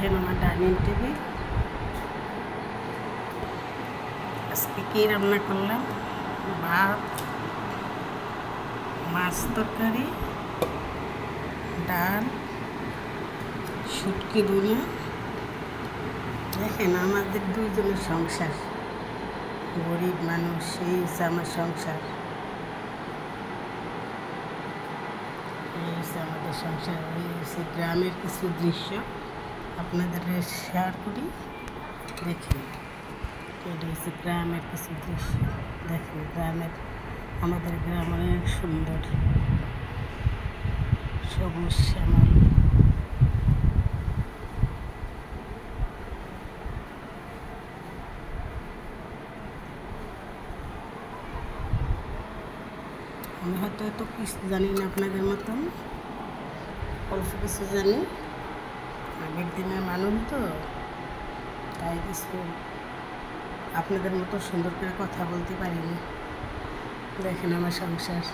দেখেন আমার dining table. আজকে কি রান্না করলাম? ভাত, মাছ তরকারি, ডাল, শুটকি ভুনা। দেখেন আমাদের দুইজনের সংসার, গরিব মানুষ, এই হচ্ছে আমার সংসার, এই হচ্ছে আমাদের সংসার। এই হচ্ছে গ্রামের কিছু দৃশ্য আপনাদের শেয়ার করি, দেখেন। এটা হচ্ছে গ্রামের কিছু দৃশ্য, দেখেন গ্রামের, আমাদের গ্রাম অনেক সুন্দর, সবুজ শ্যামল। আমি হয়তো এত কিছু জানি না আপনাদের মতন, অল্প কিছু জানি, আগের দিনের মানুষ তো, তাই কিছু আপনাদের মতো সুন্দর করে কথা বলতে পারিনি। দেখেন আমার সংসার।